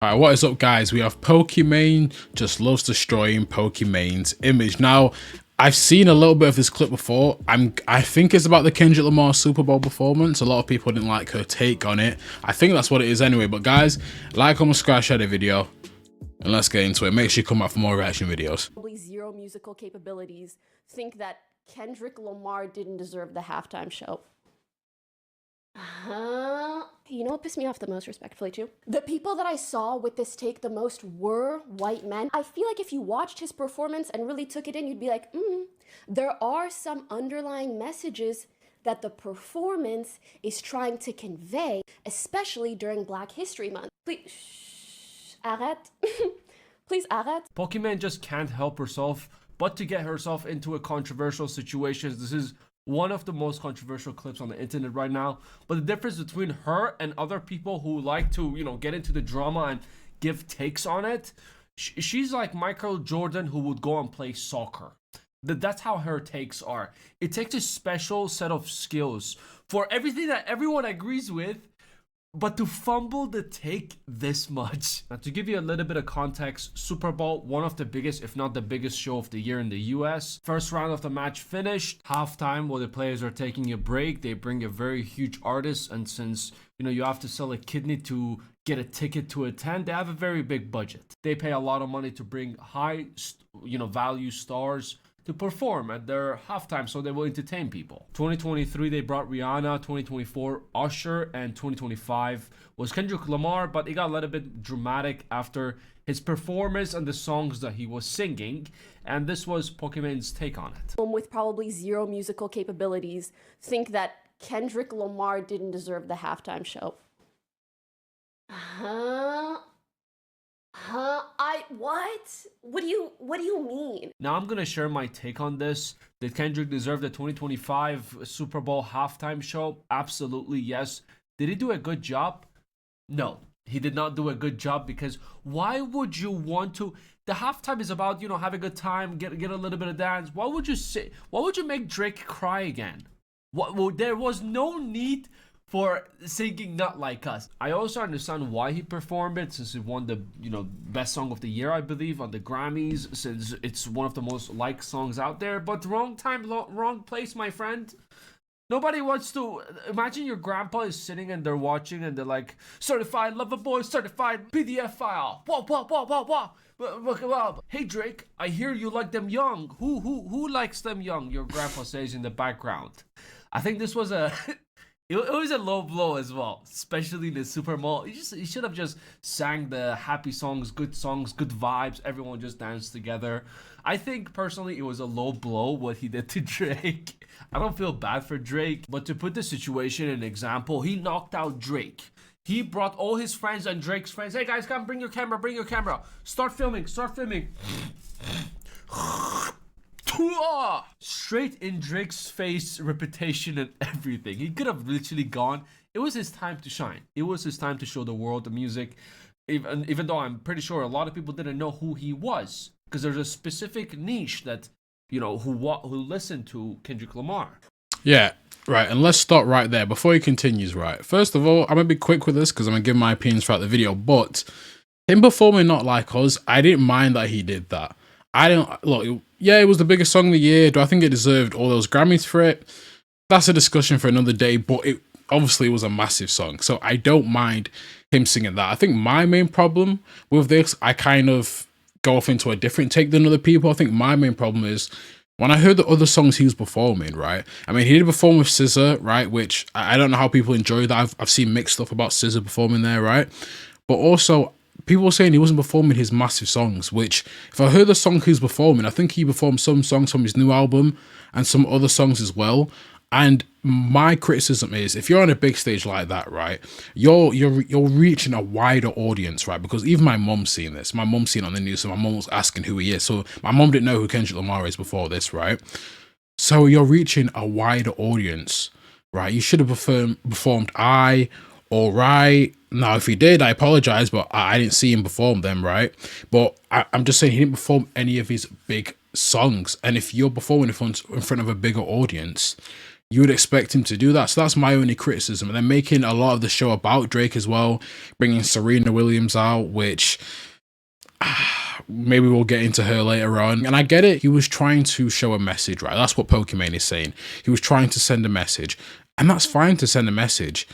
Alright, what is up guys? We have Pokimane just loves destroying Pokimane's image. Now, I've seen a little bit of this clip before. I think it's about the Kendrick Lamar Super Bowl performance. A lot of people didn't like her take on it. I think that's what it is anyway. But guys, like, comment, subscribe, share the video, and let's get into it. Make sure you come back for more reaction videos. Probably zero musical capabilities think that Kendrick Lamar didn't deserve the halftime show. You know what pissed me off the most, respectfully, too? The people that I saw with this take the most were white men. I feel like if you watched his performance and really took it in, you'd be like, there are some underlying messages that the performance is trying to convey, especially during Black History Month. Please, arrête. Please arrête. Pokimane just can't help herself but to get herself into a controversial situation. This is one of the most controversial clips on the internet right now. But the difference between her and other people who like to, get into the drama and give takes on it, she's like Michael Jordan who would go and play soccer. That's how her takes are. It takes a special set of skills for everything that everyone agrees with, but to fumble the take this much. Now, to give you a little bit of context, Super Bowl, one of the biggest, if not the biggest show of the year in the US. First round of the match finished. Halftime, while the players are taking a break, they bring a very huge artist. And since, you have to sell a kidney to get a ticket to attend, they have a very big budget. They pay a lot of money to bring high, value stars to perform at their halftime, so they will entertain people. 2023 they brought Rihanna, 2024 Usher, and 2025 was Kendrick Lamar, but it got a little bit dramatic after his performance and the songs that he was singing, and this was Pokimane's take on it. With probably zero musical capabilities think that Kendrick Lamar didn't deserve the halftime show. What? What do you mean? Now I'm gonna share my take on this. Did Kendrick deserve the 2025 Super Bowl halftime show? Absolutely yes. Did he do a good job? No, he did not do a good job, because why would you want to? The halftime is about, have a good time, get a little bit of dance. Why would you make Drake cry again? There was no need for singing Not Like Us. I also understand why he performed it, since he won the best song of the year, I believe, on the Grammys, since it's one of the most liked songs out there. But wrong time, wrong place, my friend. Nobody wants to imagine your grandpa is sitting and they're watching and they're like, certified lover boy, certified PDF file. Whoa. Hey Drake, I hear you like them young. Who likes them young? Your grandpa says in the background. I think this was a it was a low blow as well, especially in the Super Bowl. You should have just sang the happy songs, good vibes. Everyone just danced together. I think personally it was a low blow what he did to Drake. I don't feel bad for Drake, but to put the situation in example, he knocked out Drake. He brought all his friends and Drake's friends. Hey guys, come bring your camera. Start filming. Straight in Drake's face, reputation and everything. He could have literally gone. It was his time to shine. It was his time to show the world the music. Even though I'm pretty sure a lot of people didn't know who he was, because there's a specific niche that who listened to Kendrick Lamar. Yeah, right, and let's start right there before he continues. Right, first of all, I'm gonna be quick with this because I'm gonna give my opinions throughout the video. But him performing Not Like Us, I didn't mind that he did that. I don't look. Yeah, it was the biggest song of the year. Do I think it deserved all those Grammys for it? That's a discussion for another day. But it obviously was a massive song, so I don't mind him singing that. I think my main problem with this, I kind of go off into a different take than other people. I think my main problem is when I heard the other songs he was performing, right? I mean, he did perform with SZA, right? Which I don't know how people enjoy that. I've seen mixed stuff about SZA performing there, right? But also, people were saying he wasn't performing his massive songs, which if I heard the song he was performing, I think he performed some songs from his new album and some other songs as well. And my criticism is, if you're on a big stage like that, right, you're reaching a wider audience, right? Because even my mum's seen this. My mum's seen it on the news, so my mum was asking who he is. So my mum didn't know who Kendrick Lamar is before this, right? So you're reaching a wider audience, right? You should have performed All Right. Now, if he did, I apologize, but I didn't see him perform them, right? But I'm just saying he didn't perform any of his big songs. And if you're performing in front of a bigger audience, you would expect him to do that. So that's my only criticism. And then making a lot of the show about Drake as well, bringing Serena Williams out, which maybe we'll get into her later on. And I get it. He was trying to show a message, right? That's what Pokimane is saying. He was trying to send a message. And that's fine to send a message.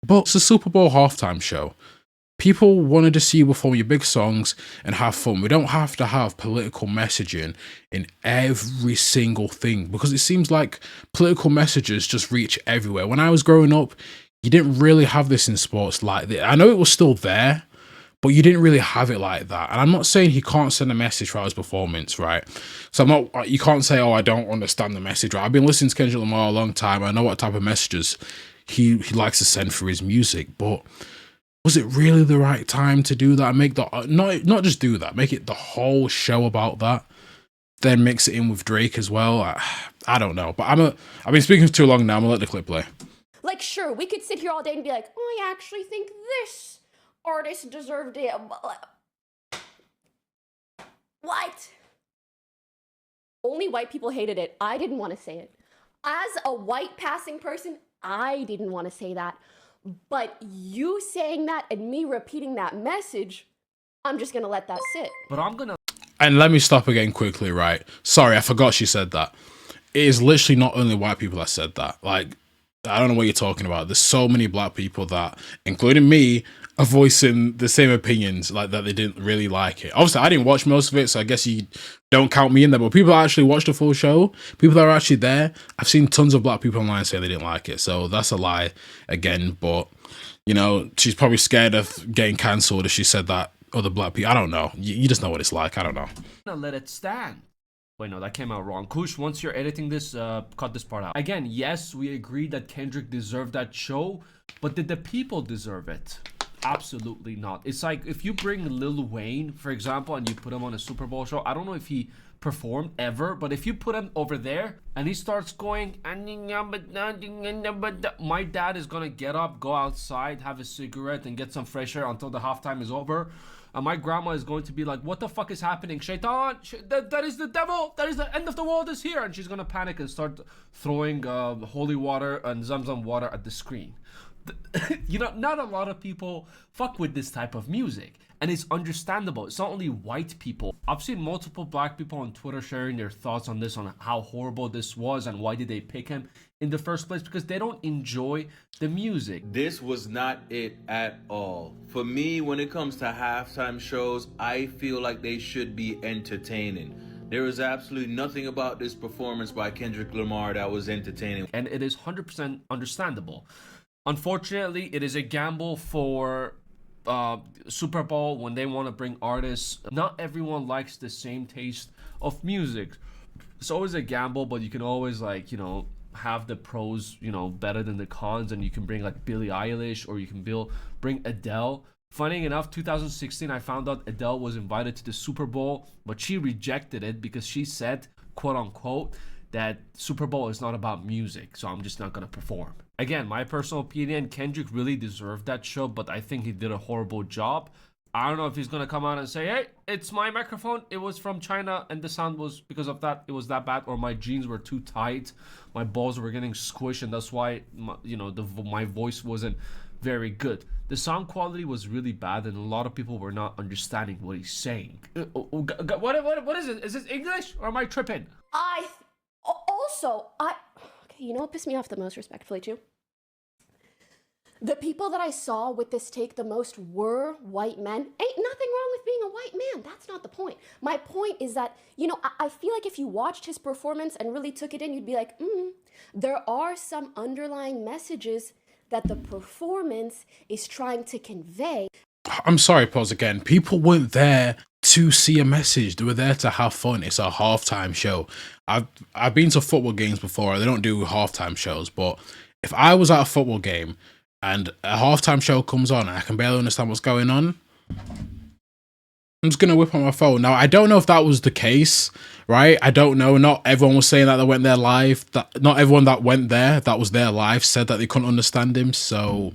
But it's a Super Bowl halftime show. People wanted to see you perform your big songs and have fun. We don't have to have political messaging in every single thing, because it seems like political messages just reach everywhere. When I was growing up, you didn't really have this in sports like this. I know it was still there, but you didn't really have it like that. And I'm not saying he can't send a message for his performance, right? So I'm not, you can't say, oh, I don't understand the message, right? I've been listening to Kendrick Lamar a long time. I know what type of messages he likes to send for his music, but was it really the right time to do that and make the not just do that, make it the whole show about that, then mix it in with Drake as well? I don't know, but I've been speaking for too long now. I'm gonna let the clip play. Like, sure, we could sit here all day and be like, oh, I actually think this artist deserved it. What? Only white people hated it. I didn't want to say it. As a white passing person, I didn't want to say that. But you saying that and me repeating that message, I'm just going to let that sit. But I'm going to... And let me stop again quickly, right? Sorry, I forgot she said that. It is literally not only white people that said that. Like, I don't know what you're talking about. There's so many black people that, including me, are voicing the same opinions, like that they didn't really like it. Obviously, I didn't watch most of it, so I guess you don't count me in there. But people that actually watched the full show, people that are actually there, I've seen tons of black people online say they didn't like it. So that's a lie again. But, you know, she's probably scared of getting cancelled if she said that other black people. I don't know. You just know what it's like. I don't know. Let it stand. Wait, no, that came out wrong. Kush, once you're editing this, cut this part out. Again, yes, we agree that Kendrick deserved that show, but did the people deserve it? Absolutely not. It's like if you bring Lil Wayne, for example, and you put him on a Super Bowl show, I don't know if he performed ever, but if you put him over there and he starts going, my dad is gonna get up, go outside, have a cigarette, and get some fresh air until the halftime is over. And my grandma is going to be like, what the fuck is happening? Shaitan, that is the devil. That is the end of the world is here. And she's going to panic and start throwing holy water and Zamzam water at the screen. You know, not a lot of people fuck with this type of music. And it's understandable. It's not only white people. I've seen multiple black people on Twitter sharing their thoughts on this, on how horrible this was and why did they pick him in the first place, because they don't enjoy the music. This was not it at all. For me, when it comes to halftime shows, I feel like they should be entertaining. There is absolutely nothing about this performance by Kendrick Lamar that was entertaining. And it is 100% understandable. Unfortunately, it is a gamble for Super Bowl when they want to bring artists. Not everyone likes the same taste of music. It's always a gamble, but you can always, like, you know, have the pros, you know, better than the cons, and you can bring like Billie Eilish, or you can bring Adele. Funny enough, 2016, I found out Adele was invited to the Super Bowl, but she rejected it because she said, quote unquote, that Super Bowl is not about music, so I'm just not gonna perform. Again, my personal opinion, Kendrick really deserved that show, but I think he did a horrible job. I don't know if he's gonna come out and say, hey, it's my microphone, it was from China and the sound was because of that, it was that bad, or my jeans were too tight, my balls were getting squished, and that's why my voice wasn't very good. The sound quality was really bad, and a lot of people were not understanding what he's saying. What is it? Is this English, or am I tripping? Okay, you know what pissed me off the most, respectfully, too? The people that I saw with this take the most were white men. Ain't nothing wrong with being a white man. That's not the point. My point is that, you know, I feel like if you watched his performance and really took it in, you'd be like, there are some underlying messages that the performance is trying to convey. I'm sorry, pause again. People weren't there to see a message. They were there to have fun. It's a halftime show. I've been to football games before. They don't do halftime shows, but if I was at a football game and a halftime show comes on and I can barely understand what's going on, I'm just gonna whip on my phone. Now, I don't know if that was the case, right? I don't know. Not everyone was saying that they went there live. Not everyone that went there, that was there live, said that they couldn't understand him. So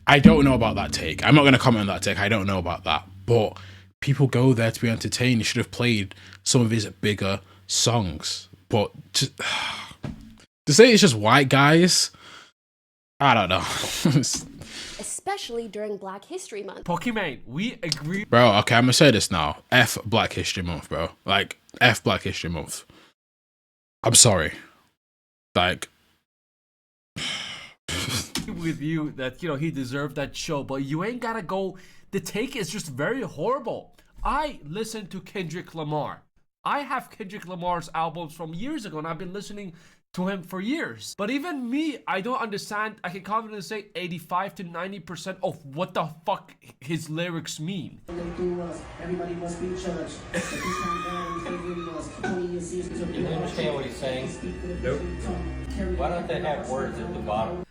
I don't know about that take. I'm not gonna comment on that take. I don't know about that. But people go there to be entertained. He should have played some of his bigger songs. But just, To say it's just white guys, I don't know. especially during Black History Month. Pokimane, we agree. Bro, okay, I'm gonna say this now. F Black History Month, bro. Like, F Black History Month. I'm sorry. Like, with you that, you know, he deserved that show, but you ain't gotta go. The take is just very horrible. I listen to Kendrick Lamar. I have Kendrick Lamar's albums from years ago, and I've been listening to him for years. But even me, I don't understand. I can confidently say 85 to 90% of what the fuck his lyrics mean. Everybody must be judged. You understand what he's saying? Nope. Why don't they have words at the bottom?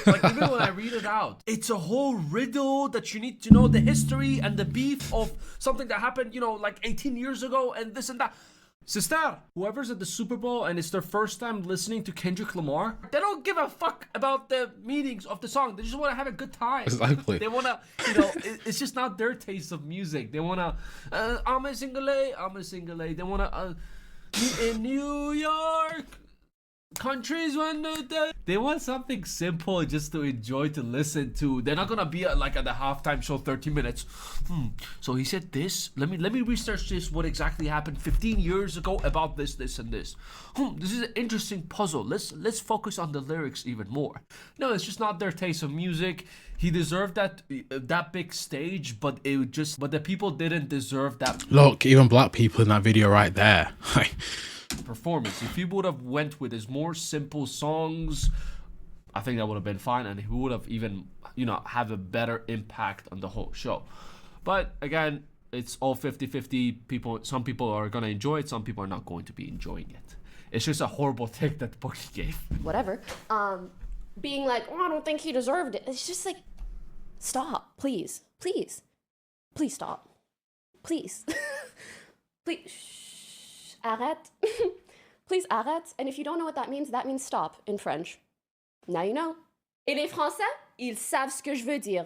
Like, even when I read it out, it's a whole riddle that you need to know the history and the beef of something that happened, you know, like 18 years ago and this and that. Sister, whoever's at the Super Bowl and it's their first time listening to Kendrick Lamar, they don't give a fuck about the meanings of the song. They just want to have a good time. Exactly. They want to, you know, it's just not their taste of music. They want to, I'm a single A. They want to, meet in New York. Countries when they want something simple just to enjoy, to listen to. They're not gonna be like at the halftime show 30 minutes. So he said this. Let me research this. What exactly happened 15 years ago about this and this. This is an interesting puzzle. Let's focus on the lyrics even more. No, it's just not their taste of music. He deserved that big stage, but the people didn't deserve that. look, even black people in that video right there. Performance. If he would have went with his more simple songs, I think that would have been fine, and he would have even, you know, have a better impact on the whole show. But again, it's all 50-50. People, some people are gonna enjoy it, some people are not going to be enjoying it. It's just a horrible take that Pokey gave. Whatever. Being like, oh, I don't think he deserved it. It's just like, stop, please, please, please stop, please, please. Shh. Arrête. Please arrête. And if you don't know what that means stop in French. Now you know. Et les Français, ils savent ce que je veux dire.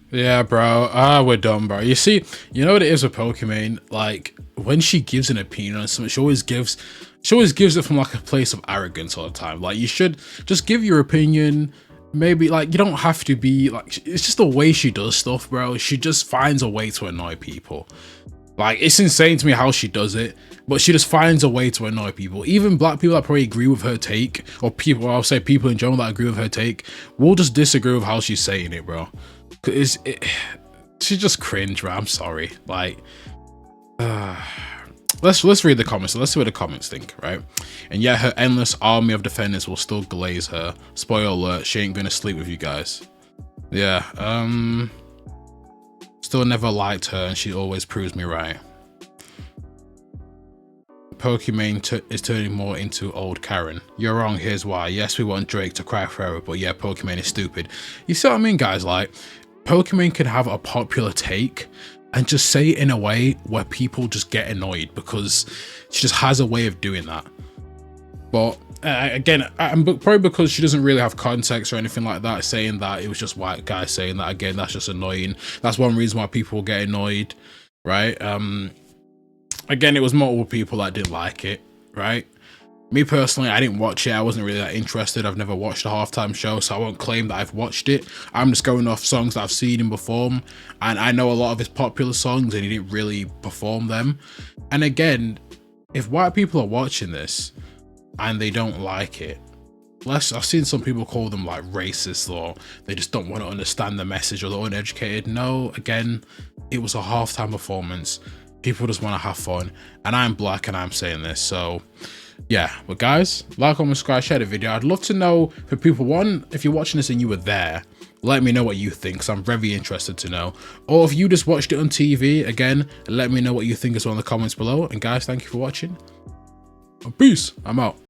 Yeah, bro. We're done, bro. You see, you know what it is with Pokimane? Like, when she gives an opinion on something, she always gives it from like a place of arrogance all the time. Like, you should just give your opinion. Maybe, like, you don't have to be like, it's just the way she does stuff, bro. She just finds a way to annoy people. Like, it's insane to me how she does it, but she just finds a way to annoy people. Even black people that probably agree with her take, or people, I'll say people in general that agree with her take, will just disagree with how she's saying it, bro. Cause she's just cringe, bro. I'm sorry. Like, let's read the comments. Let's see what the comments think, right? And yeah, her endless army of defenders will still glaze her. Spoiler alert: she ain't gonna sleep with you guys. Yeah. Still never liked her, and she always proves me right. Pokimane is turning more into old Karen. You're wrong, here's why. Yes, we want Drake to cry forever, but yeah, Pokimane is stupid. You see what I mean, guys? Like, Pokimane can have a popular take and just say it in a way where people just get annoyed, because she just has a way of doing that. But again, probably because she doesn't really have context or anything like that, saying that it was just white guys saying that, again, that's just annoying. That's one reason why people get annoyed, right? Again, it was multiple people that didn't like it, right? Me personally, I didn't watch it. I wasn't really that interested. I've never watched a halftime show, so I won't claim that I've watched it. I'm just going off songs that I've seen him perform, and I know a lot of his popular songs, and he didn't really perform them. And again, if white people are watching this and they don't like it, I've seen some people call them like racist, or they just don't want to understand the message, or they're uneducated. No, again, it was a halftime performance. People just want to have fun, and I'm black and I'm saying this. So yeah, but guys, like, comment, subscribe, share the video. I'd love to know, for people, one, if you're watching this and you were there, let me know what you think, because I'm very interested to know. Or if you just watched it on TV, again, let me know what you think as well in the comments below. And guys, thank you for watching. Peace. I'm out.